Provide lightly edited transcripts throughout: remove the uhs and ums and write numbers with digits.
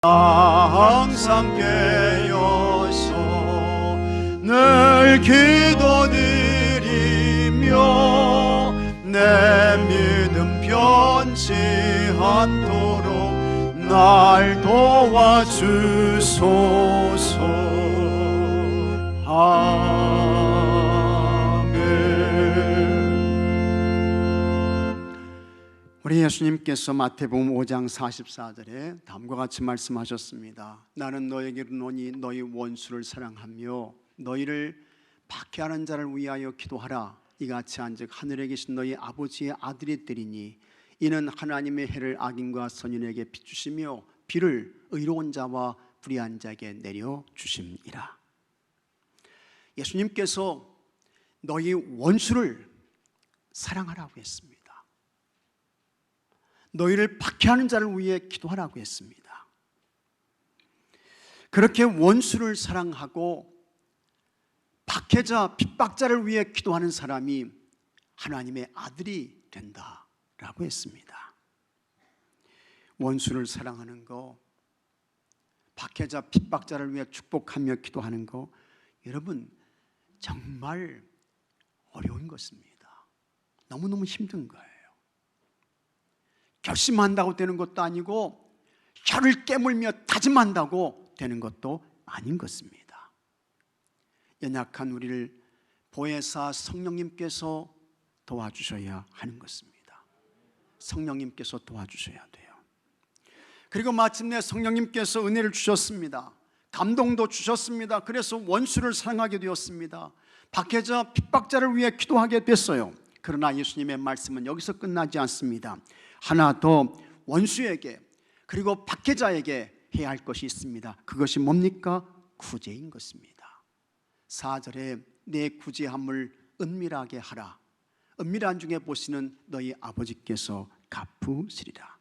항상 깨어서 늘 기도드리며 내 믿음 변치 않도록 날 도와주소서. 우리 예수님께서 마태복음 5장 44절에 다음과 같이 말씀하셨습니다. 나는 너에게 이르노니 너희 원수를 사랑하며 너희를 박해하는 자를 위하여 기도하라. 이같이 한즉 하늘에 계신 너희 아버지의 아들이 되리니 이는 하나님의 해를 악인과 선인에게 비추시며 비를 의로운 자와 불의한 자에게 내려 주심이라. 예수님께서 너희 원수를 사랑하라고 했습니다. 너희를 박해하는 자를 위해 기도하라고 했습니다. 그렇게 원수를 사랑하고 박해자, 핍박자를 위해 기도하는 사람이 하나님의 아들이 된다라고 했습니다. 원수를 사랑하는 거, 박해자, 핍박자를 위해 축복하며 기도하는 거, 여러분 정말 어려운 것입니다. 너무너무 힘든 거예요. 결심한다고 되는 것도 아니고 혀를 깨물며 다짐한다고 되는 것도 아닌 것입니다. 연약한 우리를 보혜사 성령님께서 도와주셔야 하는 것입니다. 성령님께서 도와주셔야 돼요. 그리고 마침내 성령님께서 은혜를 주셨습니다. 감동도 주셨습니다. 그래서 원수를 사랑하게 되었습니다. 박해자, 핍박자를 위해 기도하게 됐어요. 그러나 예수님의 말씀은 여기서 끝나지 않습니다. 하나 더 원수에게 그리고 박해자에게 해야 할 것이 있습니다. 그것이 뭡니까? 구제인 것입니다. 4절에 내 구제함을 은밀하게 하라. 은밀한 중에 보시는 너희 아버지께서 갚으시리라.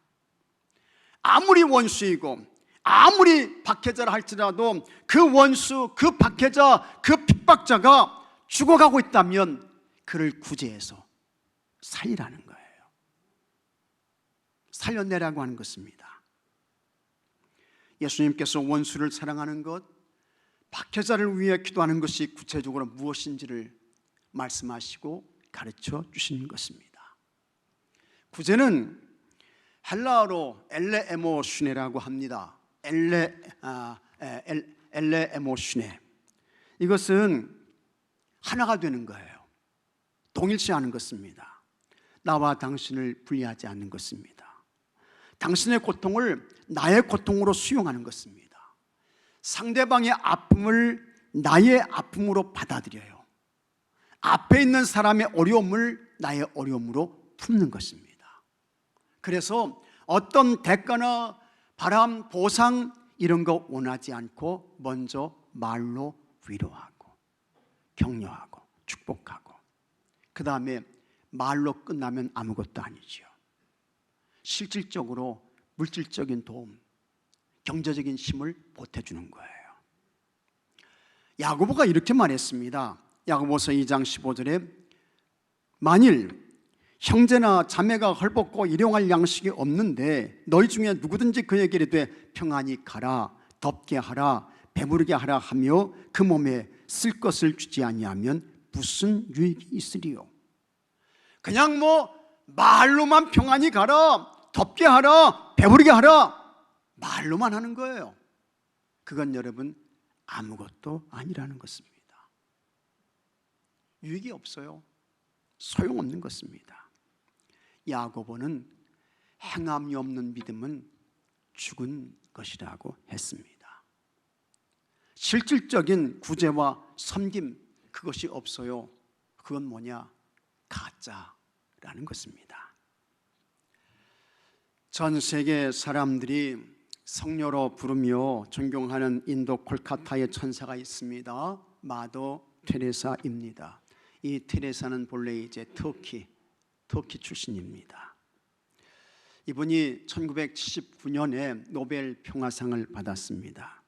아무리 원수이고 아무리 박해자라 할지라도 그 원수, 그 박해자, 그 핍박자가 죽어가고 있다면 그를 구제해서 살리라는 거예요. 살려내라고 하는 것입니다. 예수님께서 원수를 사랑하는 것, 박해자를 위해 기도하는 것이 구체적으로 무엇인지를 말씀하시고 가르쳐 주시는 것입니다. 구제는 헬라어로 엘레에모슈네라고 합니다. 엘레에모슈네. 이것은 하나가 되는 거예요. 동일시하는 것입니다. 나와 당신을 분리하지 않는 것입니다. 당신의 고통을 나의 고통으로 수용하는 것입니다. 상대방의 아픔을 나의 아픔으로 받아들여요. 앞에 있는 사람의 어려움을 나의 어려움으로 품는 것입니다. 그래서 어떤 대가나 바람, 보상 이런 거 원하지 않고 먼저 말로 위로하고 격려하고 축복하고 그 다음에 말로 끝나면 아무것도 아니죠. 실질적으로 물질적인 도움, 경제적인 힘을 보태주는 거예요. 야고보가 이렇게 말했습니다. 야고보서 2장 15절에 만일 형제나 자매가 헐벗고 일용할 양식이 없는데 너희 중에 누구든지 그에게 이르되 평안히 가라, 덥게 하라, 배부르게 하라 하며 그 몸에 쓸 것을 주지 아니하면 무슨 유익이 있으리요? 그냥 말로만 평안히 가라, 덥게 하라, 배부르게 하라 말로만 하는 거예요. 그건 여러분 아무것도 아니라는 것입니다. 유익이 없어요. 소용없는 것입니다. 야고보는 행함이 없는 믿음은 죽은 것이라고 했습니다. 실질적인 구제와 섬김 그것이 없어요. 그건 뭐냐? 가짜라는 것입니다. 전 세계 사람들이 성녀로 부르며 존경하는 인도 콜카타의 천사가 있습니다. 마더 테레사입니다. 이 테레사는 본래 이제 터키 출신입니다. 이분이 1979년에 노벨 평화상을 받았습니다.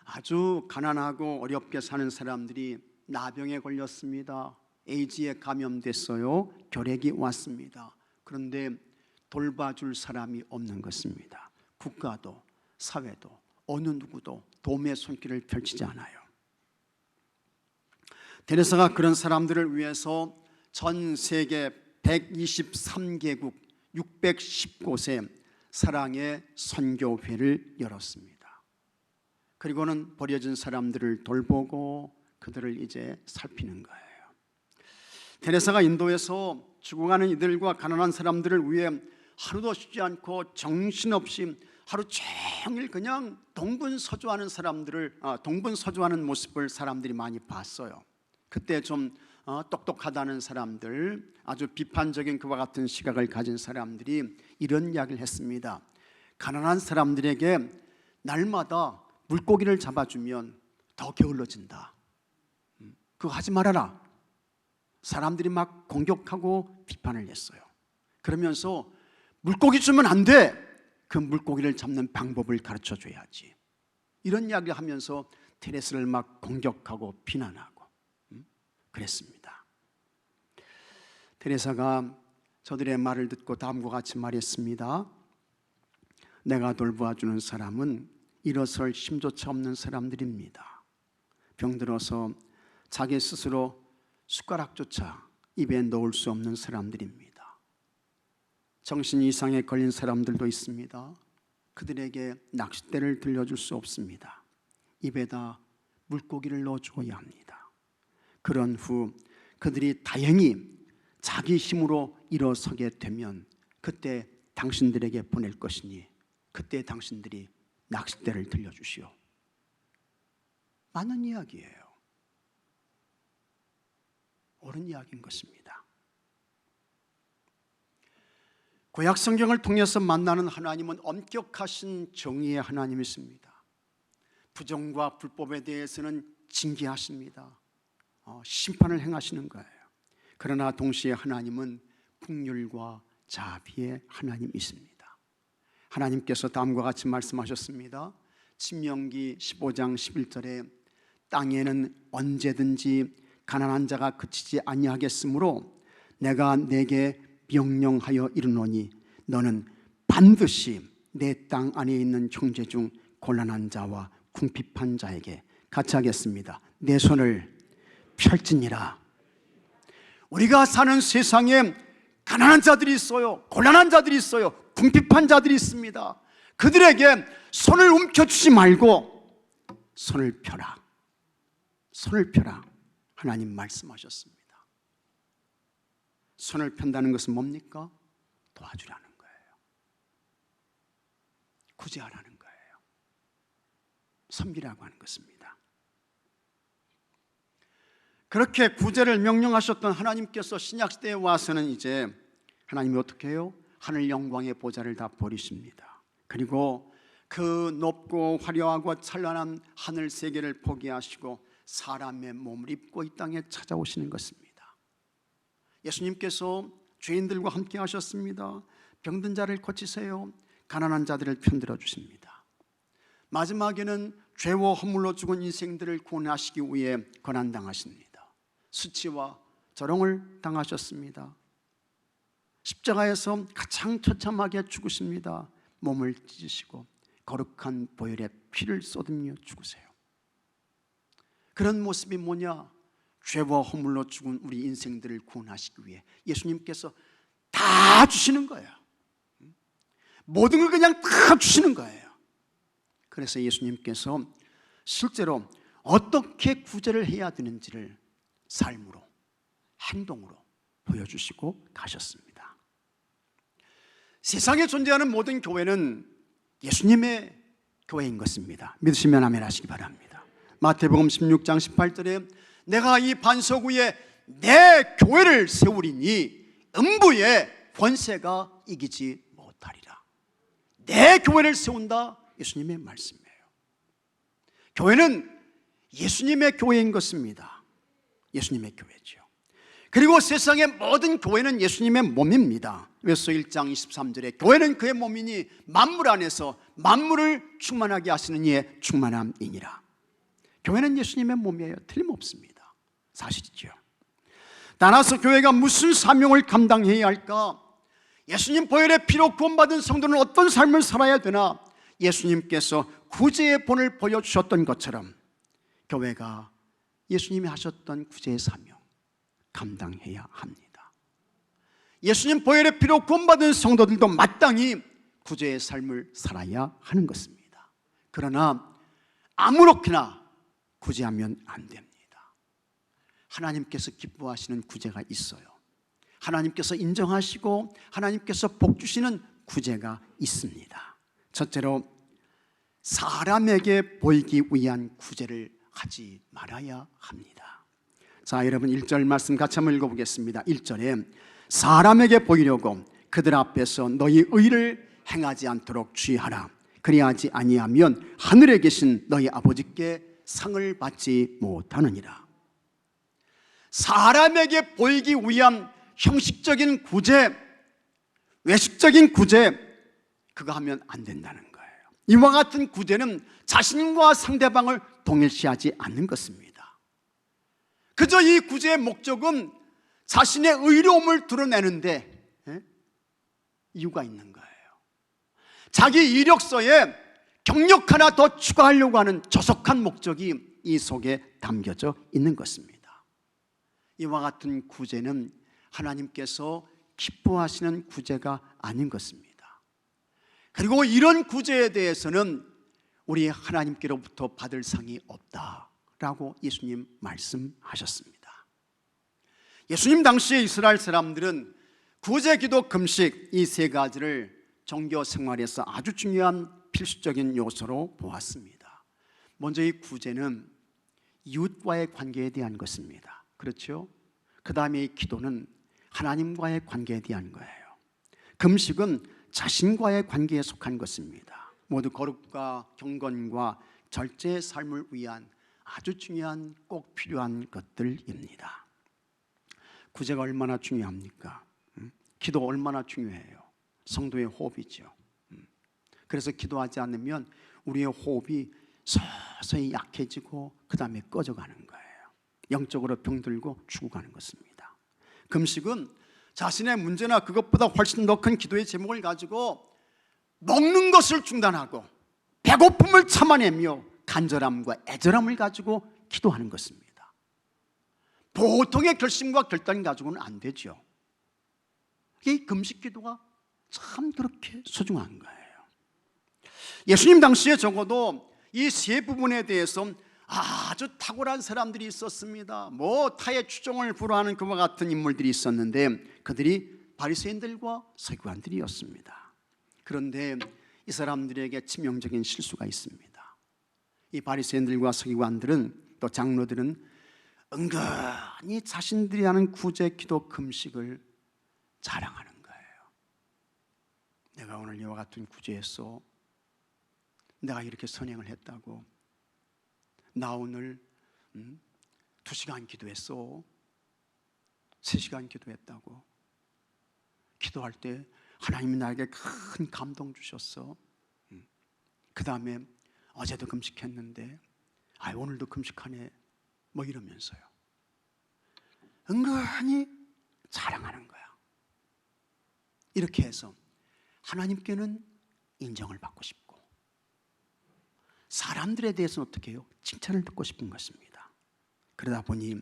아주 가난하고 어렵게 사는 사람들이 나병에 걸렸습니다. 에이즈에 감염됐어요. 결핵이 왔습니다. 그런데 돌봐줄 사람이 없는 것입니다. 국가도 사회도 어느 누구도 도움의 손길을 펼치지 않아요. 테레사가 그런 사람들을 위해서 전 세계 123개국 610곳에 사랑의 선교회를 열었습니다. 그리고는 버려진 사람들을 돌보고 그들을 이제 살피는 거예요. 테레사가 인도에서 죽어가는 이들과 가난한 사람들을 위해 하루도 쉬지 않고 정신없이 하루 종일 그냥 동분서주하는 동분서주하는 모습을 사람들이 많이 봤어요. 그때 좀 똑똑하다는 사람들, 아주 비판적인 그와 같은 시각을 가진 사람들이 이런 이야기를 했습니다. 가난한 사람들에게 날마다 물고기를 잡아주면 더 게을러진다. 그거 하지 말아라. 사람들이 막 공격하고 비판을 했어요. 그러면서 물고기 주면 안 돼. 그 물고기를 잡는 방법을 가르쳐 줘야지. 이런 이야기를 하면서 테레사를 막 공격하고 비난하고 그랬습니다. 테레사가 저들의 말을 듣고 다음과 같이 말했습니다. 내가 돌보아주는 사람은 일어설 힘조차 없는 사람들입니다. 병들어서 자기 스스로 숟가락조차 입에 넣을 수 없는 사람들입니다. 정신 이상에 걸린 사람들도 있습니다. 그들에게 낚싯대를 들려줄 수 없습니다. 입에다 물고기를 넣어줘야 합니다. 그런 후 그들이 다행히 자기 힘으로 일어서게 되면 그때 당신들에게 보낼 것이니 그때 당신들이 낚싯대를 들려주시오. 맞는 이야기예요. 옳은 이야기인 것입니다. 구약 성경을 통해서 만나는 하나님은 엄격하신 정의의 하나님이십니다. 부정과 불법에 대해서는 징계하십니다. 심판을 행하시는 거예요. 그러나 동시에 하나님은 긍휼과 자비의 하나님이십니다. 하나님께서 다음과 같이 말씀하셨습니다. 신명기 15장 11절에 땅에는 언제든지 가난한 자가 그치지 아니하겠으므로 내가 내게 명령하여 이르노니 너는 반드시 내 땅 안에 있는 형제 중 곤란한 자와 궁핍한 자에게 같이 하겠습니다. 내 손을 펼지니라. 우리가 사는 세상에 가난한 자들이 있어요. 곤란한 자들이 있어요. 궁핍한 자들이 있습니다. 그들에게 손을 움켜주지 말고 손을 펴라. 손을 펴라. 하나님 말씀하셨습니다. 손을 편다는 것은 뭡니까? 도와주라는 거예요. 구제하라는 거예요. 섬기라고 하는 것입니다. 그렇게 구제를 명령하셨던 하나님께서 신약시대에 와서는 이제 하나님이 어떻게 해요? 하늘 영광의 보좌를 다 버리십니다. 그리고 그 높고 화려하고 찬란한 하늘 세계를 포기하시고 사람의 몸을 입고 이 땅에 찾아오시는 것입니다. 예수님께서 죄인들과 함께 하셨습니다. 병든 자를 고치세요. 가난한 자들을 편들어 주십니다. 마지막에는 죄와 허물로 죽은 인생들을 구원하시기 위해 고난당하십니다. 수치와 조롱을 당하셨습니다. 십자가에서 가장 처참하게 죽으십니다. 몸을 찢으시고 거룩한 보혈의 피를 쏟으며 죽으세요. 그런 모습이 뭐냐? 죄와 허물로 죽은 우리 인생들을 구원하시기 위해 예수님께서 다 주시는 거예요. 모든 걸 그냥 다 주시는 거예요. 그래서 예수님께서 실제로 어떻게 구제를 해야 되는지를 삶으로, 행동으로 보여주시고 가셨습니다. 세상에 존재하는 모든 교회는 예수님의 교회인 것입니다. 믿으시면 아멘 하시기 바랍니다. 마태복음 16장 18절에 내가 이 반석 위에 내 교회를 세우리니 음부의 권세가 이기지 못하리라. 내 교회를 세운다. 예수님의 말씀이에요. 교회는 예수님의 교회인 것입니다. 예수님의 교회죠. 그리고 세상의 모든 교회는 예수님의 몸입니다. 요한복음 1장 23절에 교회는 그의 몸이니 만물 안에서 만물을 충만하게 하시는 이의 충만함이니라. 교회는 예수님의 몸이에요. 틀림없습니다. 사실이죠. 따라서 교회가 무슨 사명을 감당해야 할까? 예수님 보혈의 피로 구원받은 성도는 어떤 삶을 살아야 되나? 예수님께서 구제의 본을 보여주셨던 것처럼 교회가 예수님이 하셨던 구제의 사명 감당해야 합니다. 예수님 보혈의 피로 구원받은 성도들도 마땅히 구제의 삶을 살아야 하는 것입니다. 그러나 아무렇게나 구제하면 안 됩니다. 하나님께서 기뻐하시는 구제가 있어요. 하나님께서 인정하시고 하나님께서 복 주시는 구제가 있습니다. 첫째로, 사람에게 보이기 위한 구제를 하지 말아야 합니다. 자, 여러분 1절 말씀 같이 한번 읽어보겠습니다. 1절에 사람에게 보이려고 그들 앞에서 너희 의를 행하지 않도록 주의하라. 그리하지 아니하면 하늘에 계신 너희 아버지께 상을 받지 못하느니라. 사람에게 보이기 위한 형식적인 구제, 외식적인 구제, 그거 하면 안 된다는 거예요. 이와 같은 구제는 자신과 상대방을 동일시하지 않는 것입니다. 그저 이 구제의 목적은 자신의 의로움을 드러내는데 이유가 있는 거예요. 자기 이력서에 경력 하나 더 추가하려고 하는 저속한 목적이 이 속에 담겨져 있는 것입니다. 이와 같은 구제는 하나님께서 기뻐하시는 구제가 아닌 것입니다. 그리고 이런 구제에 대해서는 우리 하나님께로부터 받을 상이 없다라고 예수님 말씀하셨습니다. 예수님 당시에 이스라엘 사람들은 구제, 기도, 금식 이 세 가지를 종교 생활에서 아주 중요한 필수적인 요소로 보았습니다. 먼저 이 구제는 이웃과의 관계에 대한 것입니다. 그렇죠? 그 다음에 이 기도는 하나님과의 관계에 대한 거예요. 금식은 자신과의 관계에 속한 것입니다. 모두 거룩과 경건과 절제의 삶을 위한 아주 중요한 꼭 필요한 것들입니다. 구제가 얼마나 중요합니까? 기도 얼마나 중요해요? 성도의 호흡이죠. 그래서 기도하지 않으면 우리의 호흡이 서서히 약해지고 그 다음에 꺼져가는 거예요. 영적으로 병들고 죽어가는 것입니다. 금식은 자신의 문제나 그것보다 훨씬 더 큰 기도의 제목을 가지고 먹는 것을 중단하고 배고픔을 참아내며 간절함과 애절함을 가지고 기도하는 것입니다. 보통의 결심과 결단을 가지고는 안 되죠. 이 금식 기도가 참 그렇게 소중한 거예요. 예수님 당시에 적어도 이 세 부분에 대해서 아주 탁월한 사람들이 있었습니다. 타의 추종을 불허하는 그와 같은 인물들이 있었는데 그들이 바리새인들과 서기관들이었습니다. 그런데 이 사람들에게 치명적인 실수가 있습니다. 이 바리새인들과 서기관들은 또 장로들은 은근히 자신들이 하는 구제, 기도, 금식을 자랑하는 거예요. 내가 오늘 이와 같은 구제했어. 내가 이렇게 선행을 했다고. 나 오늘 2시간 기도했어. 3시간 기도했다고. 기도할 때 하나님이 나에게 큰 감동 주셨어. 그 다음에 어제도 금식했는데 오늘도 금식하네. 이러면서요. 은근히 자랑하는 거야. 이렇게 해서 하나님께는 인정을 받고 싶고 사람들에 대해서는 어떻게 해요? 칭찬을 듣고 싶은 것입니다. 그러다 보니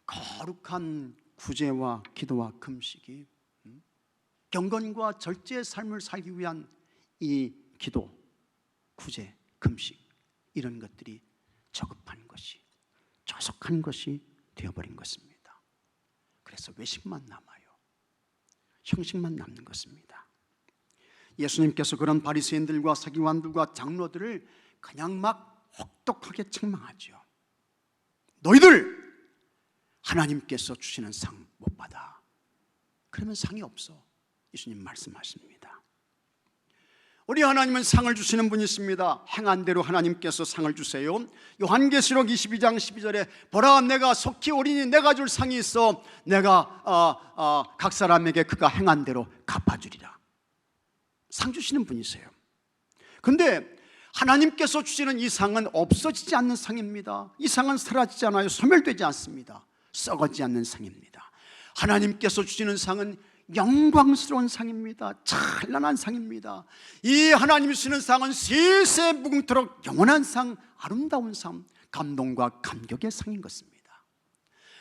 거룩한 구제와 기도와 금식이 경건과 절제의 삶을 살기 위한 이 기도, 구제, 금식 이런 것들이 저급한 것이, 저속한 것이 되어버린 것입니다. 그래서 외식만 남아요. 형식만 남는 것입니다. 예수님께서 그런 바리새인들과 서기관들과 장로들을 그냥 막 혹독하게 책망하죠. 너희들 하나님께서 주시는 상 못 받아. 그러면 상이 없어. 예수님 말씀하십니다. 우리 하나님은 상을 주시는 분이십니다. 행한 대로 하나님께서 상을 주세요. 요한계시록 22장 12절에 보라 내가 속히 오리니 내가 줄 상이 있어 내가 각 사람에게 그가 행한 대로 갚아주리라. 상 주시는 분이세요. 근데 하나님께서 주시는 이 상은 없어지지 않는 상입니다. 이 상은 사라지지 않아요. 소멸되지 않습니다. 썩어지지 않는 상입니다. 하나님께서 주시는 상은 영광스러운 상입니다. 찬란한 상입니다. 이 하나님이 주시는 상은 세세 무궁토록 영원한 상, 아름다운 상, 감동과 감격의 상인 것입니다.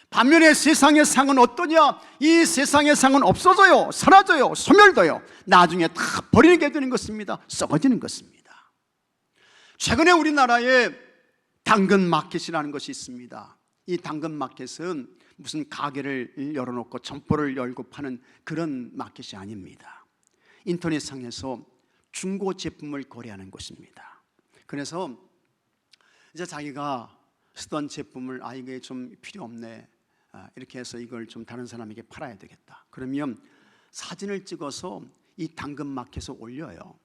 반면에 세상의 상은 어떠냐? 이 세상의 상은 없어져요, 사라져요, 소멸돼요. 나중에 다 버리게 되는 것입니다. 썩어지는 것입니다. 최근에 우리나라에 당근마켓이라는 것이 있습니다. 이 당근마켓은 무슨 가게를 열어놓고 점포를 열고 파는 그런 마켓이 아닙니다. 인터넷상에서 중고 제품을 거래하는 곳입니다. 그래서 이제 자기가 쓰던 제품을 이게 좀 필요 없네, 이렇게 해서 이걸 좀 다른 사람에게 팔아야 되겠다. 그러면 사진을 찍어서 이 당근마켓에 올려요.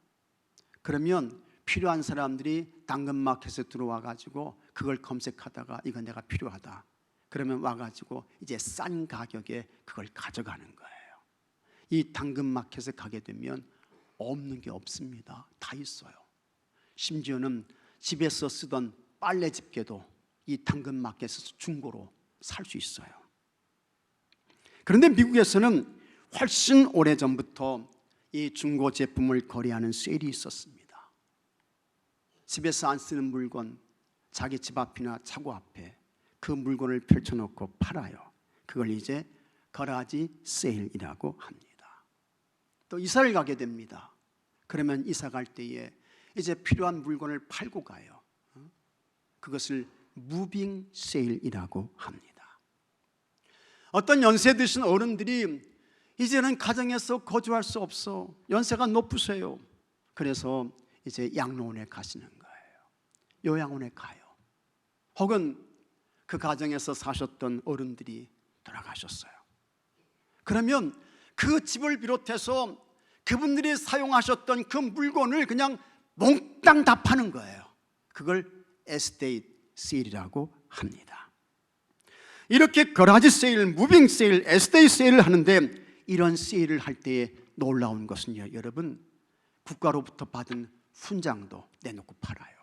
그러면 필요한 사람들이 당근마켓에 들어와 가지고 그걸 검색하다가 이거 내가 필요하다, 그러면 와가지고 이제 싼 가격에 그걸 가져가는 거예요. 이 당근마켓에 가게 되면 없는 게 없습니다. 다 있어요. 심지어는 집에서 쓰던 빨래 집게도 이 당근마켓에서 중고로 살 수 있어요. 그런데 미국에서는 훨씬 오래전부터 이 중고 제품을 거래하는 세일이 있었습니다. 집에서 안 쓰는 물건, 자기 집 앞이나 차고 앞에 그 물건을 펼쳐놓고 팔아요. 그걸 이제 거라지 세일이라고 합니다. 또 이사를 가게 됩니다. 그러면 이사 갈 때에 이제 필요한 물건을 팔고 가요. 그것을 무빙 세일이라고 합니다. 어떤 연세 드신 어른들이 이제는 가정에서 거주할 수 없어, 연세가 높으세요. 그래서 이제 양로원에 가시는 거예요. 요양원에 가요. 혹은 그 가정에서 사셨던 어른들이 돌아가셨어요. 그러면 그 집을 비롯해서 그분들이 사용하셨던 그 물건을 그냥 몽땅 다 파는 거예요. 그걸 에스테이트 세일이라고 합니다. 이렇게 거라지 세일, 무빙 세일, 에스테이트 세일을 하는데, 이런 세일을 할 때에 놀라운 것은요, 여러분, 국가로부터 받은 훈장도 내놓고 팔아요.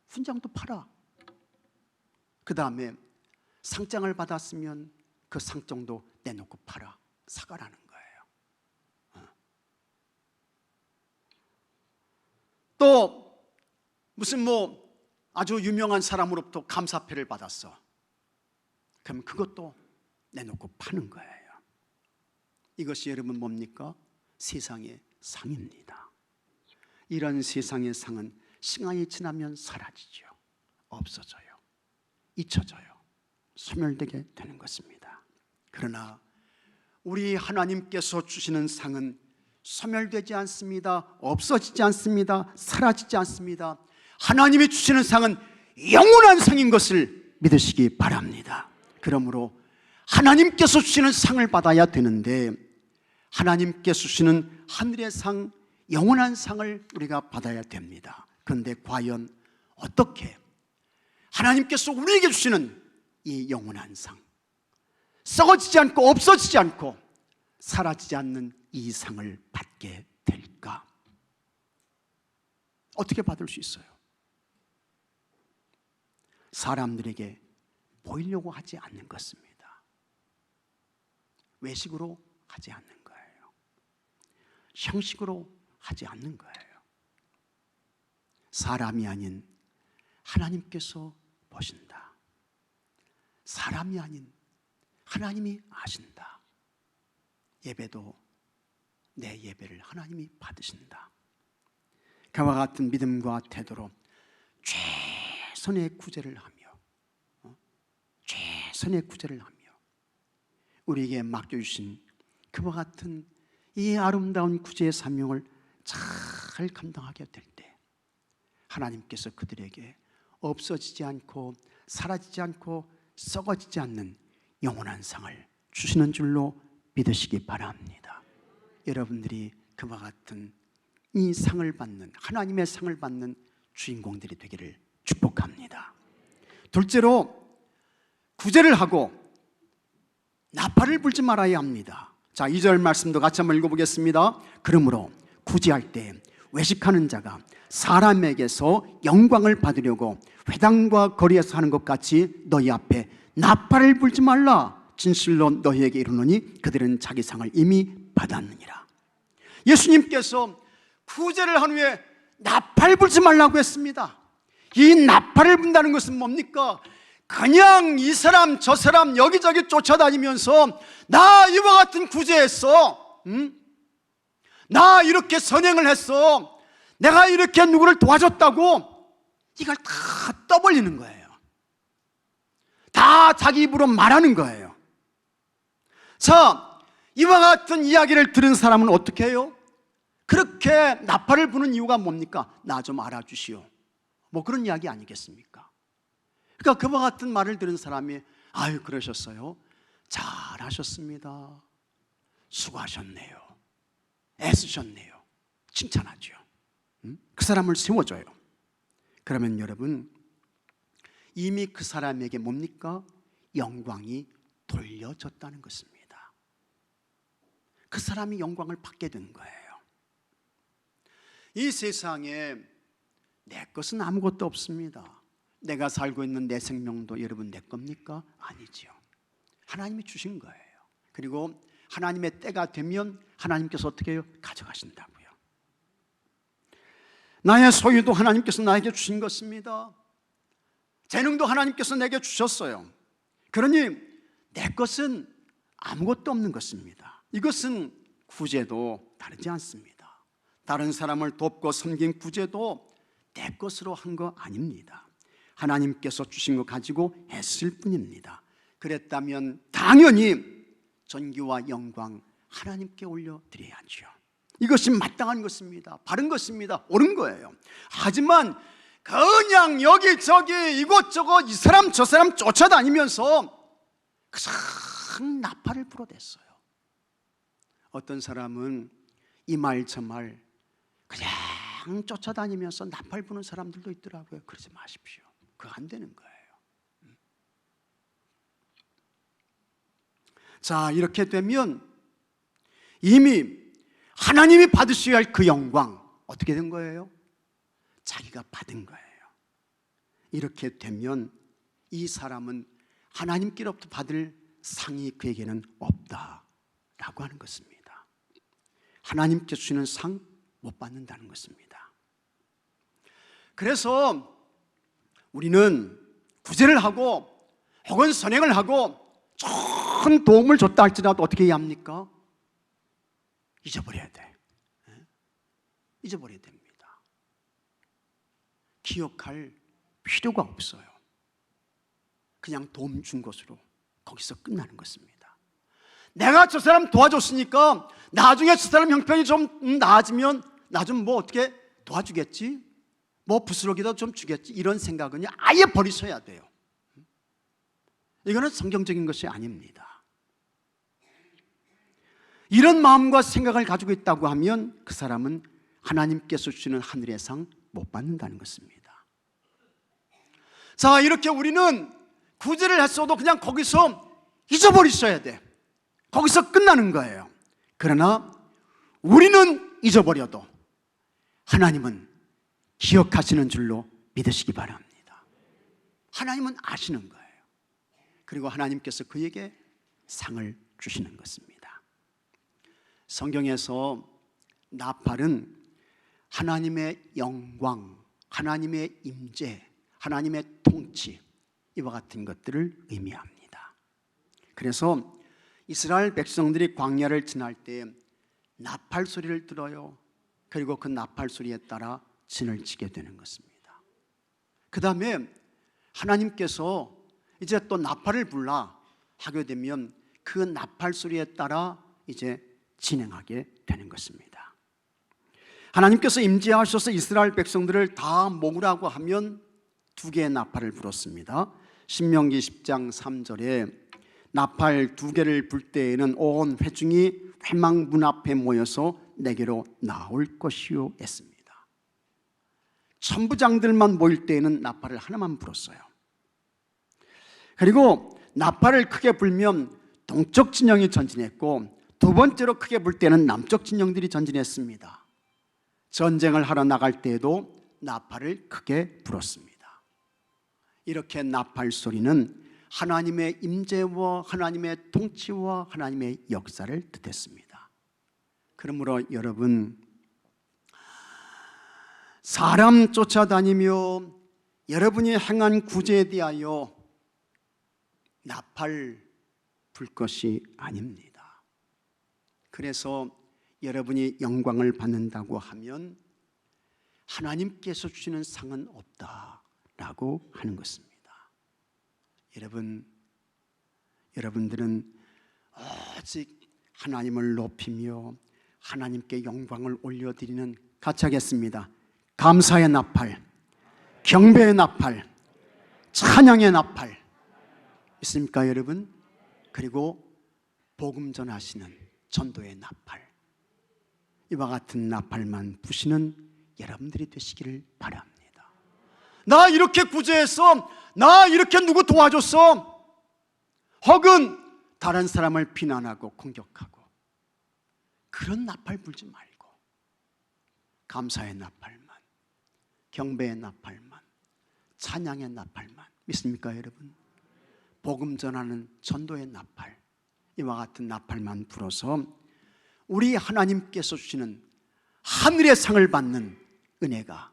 훈장도 팔아. 그 다음에 상장을 받았으면 그 상장도 내놓고 팔아, 사가라는 거예요. 또 무슨 아주 유명한 사람으로부터 감사패를 받았어. 그럼 그것도 내놓고 파는 거예요. 이것이 여러분 뭡니까? 세상의 상입니다. 이런 세상의 상은 시간이 지나면 사라지죠. 없어져요. 잊혀져요. 소멸되게 되는 것입니다. 그러나 우리 하나님께서 주시는 상은 소멸되지 않습니다. 없어지지 않습니다. 사라지지 않습니다. 하나님이 주시는 상은 영원한 상인 것을 믿으시기 바랍니다. 그러므로 하나님께서 주시는 상을 받아야 되는데, 하나님께서 주시는 하늘의 상, 영원한 상을 우리가 받아야 됩니다. 그런데 과연 어떻게 하나님께서 우리에게 주시는 이 영원한 상, 썩어지지 않고 없어지지 않고 사라지지 않는 이 상을 받게 될까? 어떻게 받을 수 있어요? 사람들에게 보이려고 하지 않는 것입니다. 외식으로 하지 않는 거예요. 형식으로 하지 않는 거예요. 사람이 아닌 하나님께서 보신다. 사람이 아닌 하나님이 아신다. 예배도 내 예배를 하나님이 받으신다. 그와 같은 믿음과 태도로 최선의 구제를 하며 우리에게 맡겨주신 그와 같은 이 아름다운 구제의 사명을 잘 감당하게 될 때, 하나님께서 그들에게 없어지지 않고 사라지지 않고 썩어지지 않는 영원한 상을 주시는 줄로 믿으시기 바랍니다. 여러분들이 그와 같은 이 상을 받는, 하나님의 상을 받는 주인공들이 되기를 축복합니다. 둘째로, 구제를 하고 나팔을 불지 말아야 합니다. 자, 2절 말씀도 같이 한번 읽어보겠습니다. 그러므로 구제할 때 외식하는 자가 사람에게서 영광을 받으려고 회당과 거리에서 하는 것 같이 너희 앞에 나팔을 불지 말라. 진실로 너희에게 이르노니 그들은 자기 상을 이미 받았느니라. 예수님께서 구제를 한 후에 나팔 불지 말라고 했습니다. 이 나팔을 분다는 것은 뭡니까? 그냥 이 사람 저 사람 여기저기 쫓아다니면서 나 이와 같은 구제했어, 나 이렇게 선행을 했어, 내가 이렇게 누구를 도와줬다고 이걸 다 떠벌리는 거예요. 다 자기 입으로 말하는 거예요. 자, 이와 같은 이야기를 들은 사람은 어떻게 해요? 그렇게 나팔을 부는 이유가 뭡니까? 나 좀 알아주시오, 뭐 그런 이야기 아니겠습니까? 그러니까 그와 같은 말을 들은 사람이 아유 그러셨어요, 잘하셨습니다, 수고하셨네요, 애쓰셨네요, 칭찬하죠. 그 사람을 세워줘요. 그러면 여러분, 이미 그 사람에게 뭡니까? 영광이 돌려졌다는 것입니다. 그 사람이 영광을 받게 된 거예요. 이 세상에 내 것은 아무것도 없습니다. 내가 살고 있는 내 생명도 여러분 내 겁니까? 아니지요. 하나님이 주신 거예요. 그리고 하나님의 때가 되면 하나님께서 어떻게 해요? 가져가신다고요. 나의 소유도 하나님께서 나에게 주신 것입니다. 재능도 하나님께서 내게 주셨어요. 그러니 내 것은 아무것도 없는 것입니다. 이것은 구제도 다르지 않습니다. 다른 사람을 돕고 섬긴 구제도 내 것으로 한 거 아닙니다. 하나님께서 주신 거 가지고 했을 뿐입니다. 그랬다면 당연히 존귀와 영광 하나님께 올려드려야죠. 이것이 마땅한 것입니다. 바른 것입니다. 옳은 거예요. 하지만 그냥 여기저기 이곳저곳 이 사람 저 사람 쫓아다니면서 큰 나팔을 불어댔어요. 어떤 사람은 이 말 저 말 그냥 쫓아다니면서 나팔 부는 사람들도 있더라고요. 그러지 마십시오. 그거 안 되는 거예요. 자, 이렇게 되면 이미 하나님이 받으셔야 할 그 영광 어떻게 된 거예요? 자기가 받은 거예요. 이렇게 되면 이 사람은 하나님께로부터 받을 상이 그에게는 없다라고 하는 것입니다. 하나님께 주시는 상 못 받는다는 것입니다. 그래서 우리는 구제를 하고 혹은 선행을 하고 큰 도움을 줬다 할지라도 어떻게 해야 합니까? 잊어버려야 돼. 잊어버려야 됩니다. 기억할 필요가 없어요. 그냥 도움 준 것으로 거기서 끝나는 것입니다. 내가 저 사람 도와줬으니까 나중에 저 사람 형편이 좀 나아지면 나 좀 뭐 어떻게 도와주겠지, 뭐 부스러기도 좀 주겠지, 이런 생각은 아예 버리셔야 돼요. 이거는 성경적인 것이 아닙니다. 이런 마음과 생각을 가지고 있다고 하면 그 사람은 하나님께서 주시는 하늘의 상 못 받는다는 것입니다. 자, 이렇게 우리는 구제를 했어도 그냥 거기서 잊어버리셔야 돼. 거기서 끝나는 거예요. 그러나 우리는 잊어버려도 하나님은 기억하시는 줄로 믿으시기 바랍니다. 하나님은 아시는 거예요. 그리고 하나님께서 그에게 상을 주시는 것입니다. 성경에서 나팔은 하나님의 영광, 하나님의 임재, 하나님의 통치, 이와 같은 것들을 의미합니다. 그래서 이스라엘 백성들이 광야를 지날 때 나팔 소리를 들어요. 그리고 그 나팔 소리에 따라 진을 치게 되는 것입니다. 그 다음에 하나님께서 이제 또 나팔을 불라 하게 되면 그 나팔 소리에 따라 이제 진행하게 되는 것입니다. 하나님께서 임재하셔서 이스라엘 백성들을 다 모으라고 하면 두 개의 나팔을 불었습니다. 신명기 10장 3절에 나팔 두 개를 불 때에는 온 회중이 회막문 앞에 모여서 내게로 나올 것이요 했습니다. 천부장들만 모일 때에는 나팔을 하나만 불었어요. 그리고 나팔을 크게 불면 동쪽 진영이 전진했고 두 번째로 크게 불 때는 남쪽 진영들이 전진했습니다. 전쟁을 하러 나갈 때에도 나팔을 크게 불었습니다. 이렇게 나팔 소리는 하나님의 임재와 하나님의 통치와 하나님의 역사를 뜻했습니다. 그러므로 여러분, 사람 쫓아다니며 여러분이 행한 구제에 대하여 나팔 불 것이 아닙니다. 그래서 여러분이 영광을 받는다고 하면 하나님께서 주시는 상은 없다라고 하는 것입니다. 여러분들은 오직 하나님을 높이며 하나님께 영광을 올려드리는, 같이 하겠습니다. 감사의 나팔, 경배의 나팔, 찬양의 나팔 있습니까 여러분? 그리고 복음 전하시는 전도의 나팔, 이와 같은 나팔만 부시는 여러분들이 되시기를 바랍니다. 나 이렇게 구제했어, 나 이렇게 누구 도와줬어, 혹은 다른 사람을 비난하고 공격하고 그런 나팔 불지 말고 감사의 나팔만, 경배의 나팔만, 찬양의 나팔만, 믿습니까 여러분? 복음 전하는 전도의 나팔, 이와 같은 나팔만 불어서 우리 하나님께서 주시는 하늘의 상을 받는 은혜가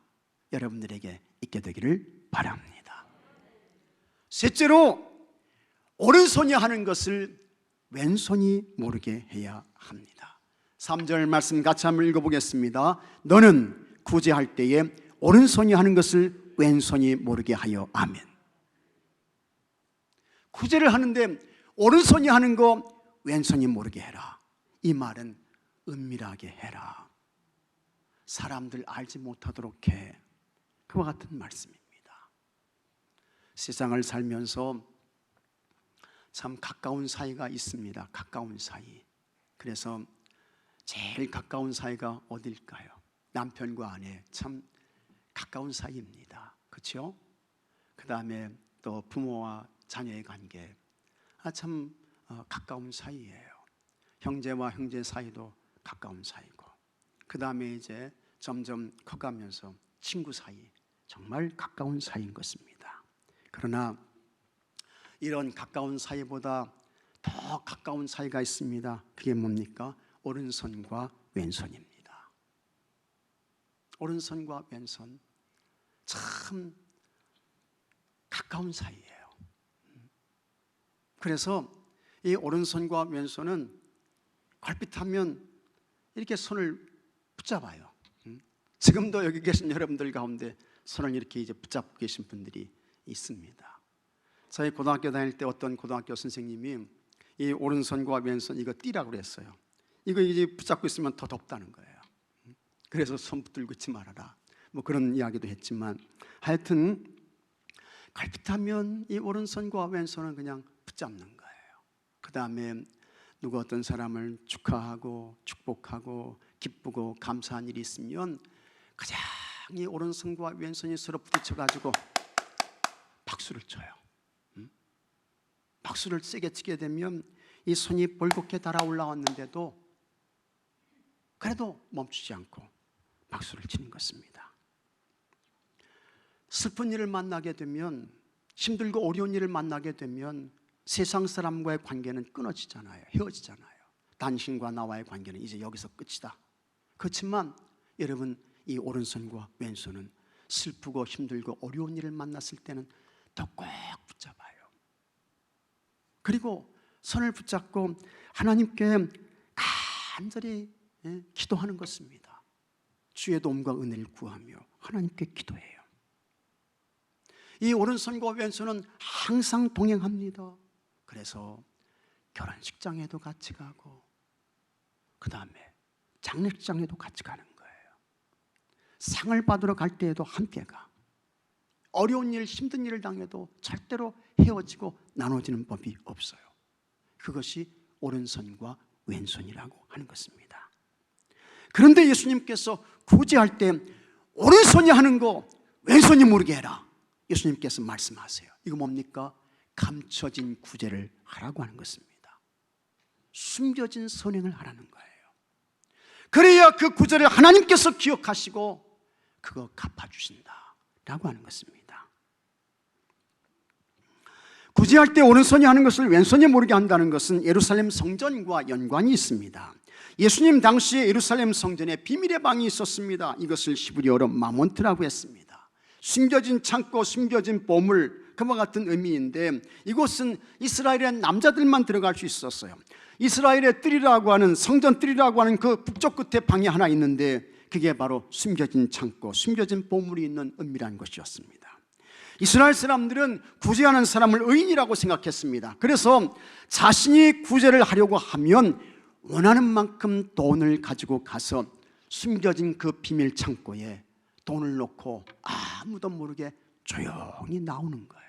여러분들에게 있게 되기를 바랍니다. 셋째로, 오른손이 하는 것을 왼손이 모르게 해야 합니다. 3절 말씀 같이 한번 읽어보겠습니다. 너는 구제할 때에 오른손이 하는 것을 왼손이 모르게 하여. 아멘. 구제를 하는데 오른손이 하는 거 왼손이 모르게 해라. 이 말은 은밀하게 해라. 사람들 알지 못하도록 해. 그와 같은 말씀입니다. 세상을 살면서 참 가까운 사이가 있습니다. 가까운 사이. 그래서 제일 가까운 사이가 어딜까요? 남편과 아내, 참 가까운 사이입니다. 그렇죠? 그 다음에 또 부모와 자녀의 관계, 참 가까운 사이예요. 형제와 형제 사이도 가까운 사이고, 그 다음에 이제 점점 커가면서 친구 사이, 정말 가까운 사이인 것입니다. 그러나 이런 가까운 사이보다 더 가까운 사이가 있습니다. 그게 뭡니까? 오른손과 왼손입니다. 오른손과 왼손, 참 가까운 사이예요. 그래서 이 오른손과 왼손은 걸핏하면 이렇게 손을 붙잡아요. 지금도 여기 계신 여러분들 가운데 손을 이렇게 이제 붙잡고 계신 분들이 있습니다. 저희 고등학교 다닐 때 어떤 고등학교 선생님이 이 오른손과 왼손 이거 띄라고 그랬어요. 이거 이제 붙잡고 있으면 더 덥다는 거예요. 그래서 손 붙들고 있지 말아라, 뭐 그런 이야기도 했지만, 하여튼 걸핏하면 이 오른손과 왼손은 그냥 붙잡는 거예요. 그 다음에 누구 어떤 사람을 축하하고 축복하고 기쁘고 감사한 일이 있으면 그냥 이 오른손과 왼손이 서로 부딪혀가지고 박수를 쳐요. 박수를 세게 치게 되면 이 손이 벌겋게 달아올라왔는데도 그래도 멈추지 않고 박수를 치는 것입니다. 슬픈 일을 만나게 되면, 힘들고 어려운 일을 만나게 되면 세상 사람과의 관계는 끊어지잖아요. 헤어지잖아요. 당신과 나와의 관계는 이제 여기서 끝이다. 그렇지만 여러분, 이 오른손과 왼손은 슬프고 힘들고 어려운 일을 만났을 때는 더 꼭 붙잡아요. 그리고 손을 붙잡고 하나님께 간절히 기도하는 것입니다. 주의 도움과 은혜를 구하며 하나님께 기도해요. 이 오른손과 왼손은 항상 동행합니다. 그래서 결혼식장에도 같이 가고, 그 다음에 장례식장에도 같이 가는 거예요. 상을 받으러 갈 때에도 함께 가. 어려운 일, 힘든 일을 당해도 절대로 헤어지고 나눠지는 법이 없어요. 그것이 오른손과 왼손이라고 하는 것입니다. 그런데 예수님께서 구제할 때 오른손이 하는 거 왼손이 모르게 해라, 예수님께서 말씀하세요. 이거 뭡니까? 감춰진 구제를 하라고 하는 것입니다. 숨겨진 선행을 하라는 거예요. 그래야 그 구제를 하나님께서 기억하시고 그거 갚아주신다 라고 하는 것입니다. 구제할 때 오른손이 하는 것을 왼손이 모르게 한다는 것은 예루살렘 성전과 연관이 있습니다. 예수님 당시에 예루살렘 성전에 비밀의 방이 있었습니다. 이것을 히브리어로 마몬트라고 했습니다. 숨겨진 창고, 숨겨진 보물, 그와 같은 의미인데 이곳은 이스라엘의 남자들만 들어갈 수 있었어요. 이스라엘의 뜰이라고 하는, 성전 뜰이라고 하는 그 북쪽 끝에 방이 하나 있는데 그게 바로 숨겨진 창고, 숨겨진 보물이 있는 은밀한 곳이었습니다. 이스라엘 사람들은 구제하는 사람을 의인이라고 생각했습니다. 그래서 자신이 구제를 하려고 하면 원하는 만큼 돈을 가지고 가서 숨겨진 그 비밀 창고에 돈을 넣고 아무도 모르게 조용히 나오는 거예요.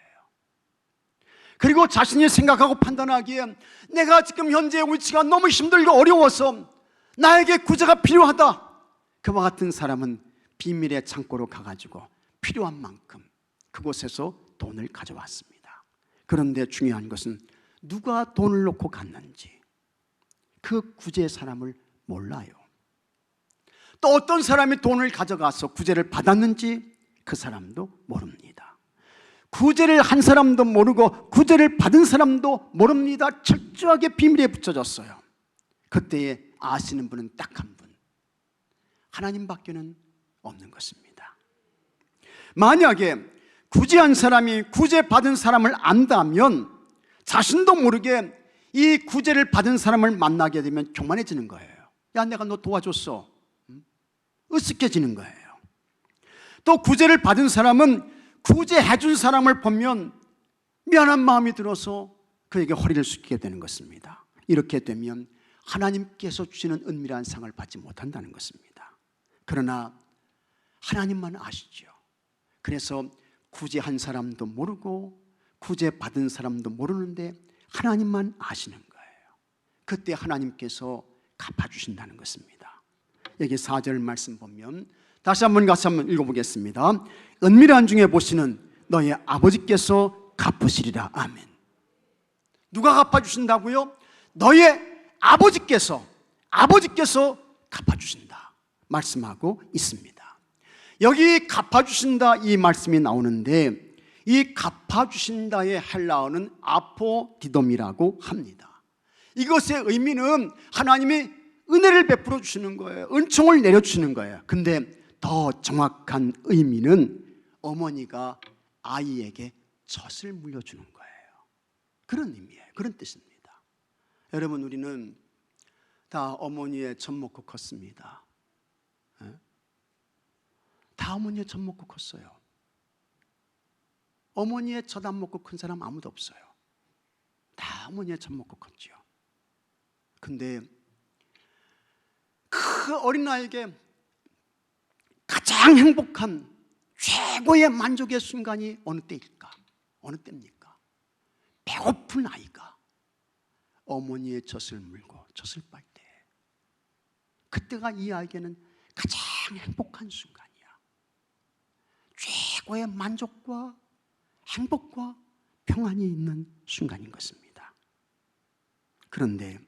그리고 자신이 생각하고 판단하기에 내가 지금 현재 위치가 너무 힘들고 어려워서 나에게 구제가 필요하다, 그와 같은 사람은 비밀의 창고로 가가지고 필요한 만큼 그곳에서 돈을 가져왔습니다. 그런데 중요한 것은 누가 돈을 놓고 갔는지 그 구제 사람을 몰라요. 또 어떤 사람이 돈을 가져가서 구제를 받았는지 그 사람도 모릅니다. 구제를 한 사람도 모르고 구제를 받은 사람도 모릅니다. 철저하게 비밀에 붙여졌어요. 그때에 아시는 분은 딱 한 분, 하나님밖에는 없는 것입니다. 만약에 구제한 사람이 구제받은 사람을 안다면 자신도 모르게 이 구제를 받은 사람을 만나게 되면 교만해지는 거예요. 야, 내가 너 도와줬어, 으쓱해지는 거예요. 또 구제를 받은 사람은 구제해 준 사람을 보면 미안한 마음이 들어서 그에게 허리를 숙이게 되는 것입니다. 이렇게 되면 하나님께서 주시는 은밀한 상을 받지 못한다는 것입니다. 그러나 하나님만 아시죠. 그래서 구제한 사람도 모르고 구제받은 사람도 모르는데 하나님만 아시는 거예요. 그때 하나님께서 갚아주신다는 것입니다. 여기 4절 말씀 보면 다시 한번 같이 한번 읽어보겠습니다. 은밀한 중에 보시는 너의 아버지께서 갚으시리라. 아멘. 누가 갚아주신다고요? 너의 아버지께서 갚아주신다 말씀하고 있습니다. 여기 갚아주신다 이 말씀이 나오는데 이 갚아주신다의 헬라어는 아포디돔이라고 합니다. 이것의 의미는 하나님이 은혜를 베풀어 주시는 거예요. 은총을 내려주시는 거예요. 근데 더 정확한 의미는 어머니가 아이에게 젖을 물려주는 거예요. 그런 의미예요. 그런 뜻입니다. 여러분, 우리는 다 어머니의 젖 먹고 컸습니다. 다 어머니의 젖 먹고 컸어요. 어머니의 젖 안 먹고 큰 사람 아무도 없어요. 다 어머니의 젖 먹고 컸죠. 근데 그 어린아이에게 가장 행복한 최고의 만족의 순간이 어느 때일까? 어느 때입니까? 배고픈 아이가 어머니의 젖을 물고 젖을 빨 때, 그때가 이 아이에게는 가장 행복한 순간이야. 최고의 만족과 행복과 평안이 있는 순간인 것입니다. 그런데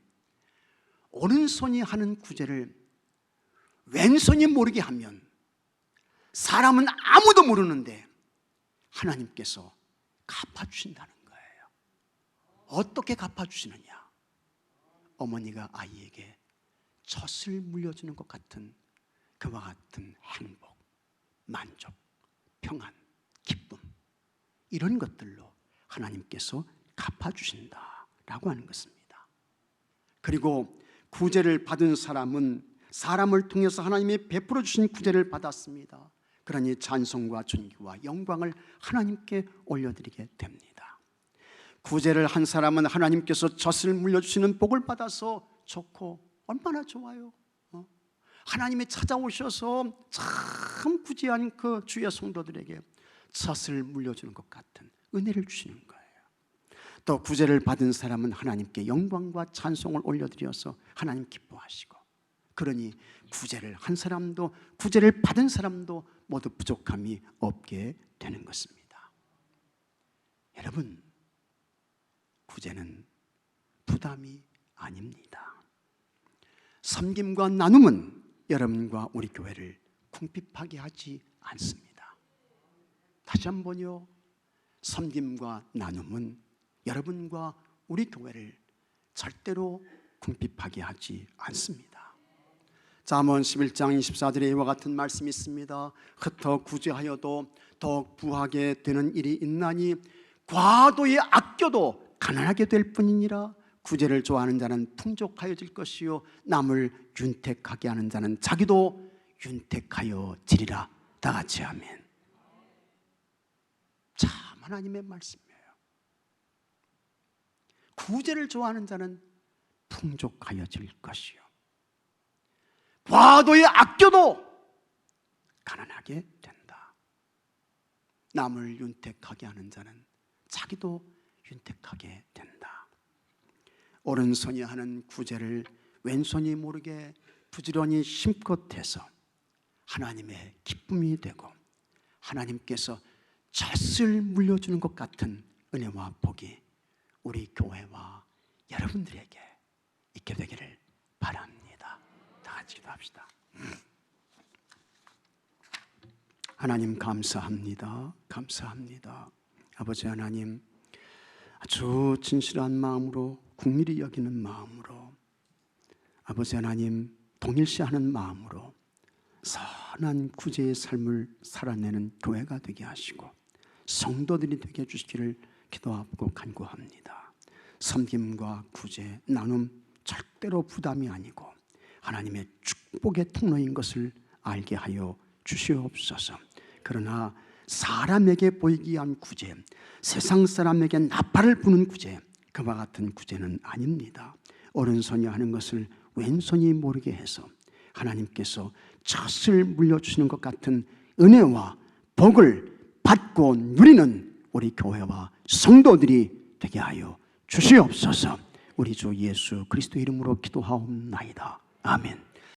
오른손이 하는 구제를 왼손이 모르게 하면 사람은 아무도 모르는데 하나님께서 갚아주신다는 거예요. 어떻게 갚아주시느냐? 어머니가 아이에게 젖을 물려주는 것 같은 그와 같은 행복, 만족, 평안, 기쁨, 이런 것들로 하나님께서 갚아주신다라고 하는 것입니다. 그리고 구제를 받은 사람은 사람을 통해서 하나님이 베풀어 주신 구제를 받았습니다. 그러니 찬송과 존귀와 영광을 하나님께 올려드리게 됩니다. 구제를 한 사람은 하나님께서 젖을 물려주시는 복을 받아서 좋고 얼마나 좋아요. 하나님이 찾아오셔서 참 구제한 그 주의 성도들에게 젖을 물려주는 것 같은 은혜를 주시는 거예요. 또 구제를 받은 사람은 하나님께 영광과 찬송을 올려드려서 하나님 기뻐하시고, 그러니 구제를 한 사람도 구제를 받은 사람도 모두 부족함이 없게 되는 것입니다. 여러분, 구제는 부담이 아닙니다. 섬김과 나눔은 여러분과 우리 교회를 궁핍하게 하지 않습니다. 다시 한번요, 섬김과 나눔은 여러분과 우리 교회를 절대로 궁핍하게 하지 않습니다. 잠언 11장 24절에 이와 같은 말씀이 있습니다. 흩어 구제하여도 더욱 부하게 되는 일이 있나니 과도히 아껴도 가난하게 될 뿐이니라. 구제를 좋아하는 자는 풍족하여질 것이요 남을 윤택하게 하는 자는 자기도 윤택하여지리라. 다 같이 아멘. 참 하나님의 말씀이에요. 구제를 좋아하는 자는 풍족하여질 것이요 과도히 아껴도 가난하게 된다. 남을 윤택하게 하는 자는 자기도 윤택하게 된다. 오른손이 하는 구제를 왼손이 모르게 부지런히 힘껏 해서 하나님의 기쁨이 되고 하나님께서 젖을 물려주는 것 같은 은혜와 복이 우리 교회와 여러분들에게 있게 되기를 바랍니다. 다 같이 기도합시다. 하나님 감사합니다. 감사합니다. 아버지 하나님, 아주 진실한 마음으로, 긍휼히 여기는 마음으로, 아버지 하나님 동일시하는 마음으로 선한 구제의 삶을 살아내는 교회가 되게 하시고 성도들이 되게 해주시기를 기도하고 간구합니다. 섬김과 구제, 나눔 절대로 부담이 아니고 하나님의 축복의 통로인 것을 알게 하여 주시옵소서. 그러나 사람에게 보이기 위한 구제, 세상 사람에게 나팔을 부는 구제, 그와 같은 구제는 아닙니다. 오른손이 하는 것을 왼손이 모르게 해서 하나님께서 젖을 물려주시는 것 같은 은혜와 복을 받고 누리는 우리 교회와 성도들이 되게 하여 주시옵소서. 우리 주 예수 그리스도 이름으로 기도하옵나이다. 아멘.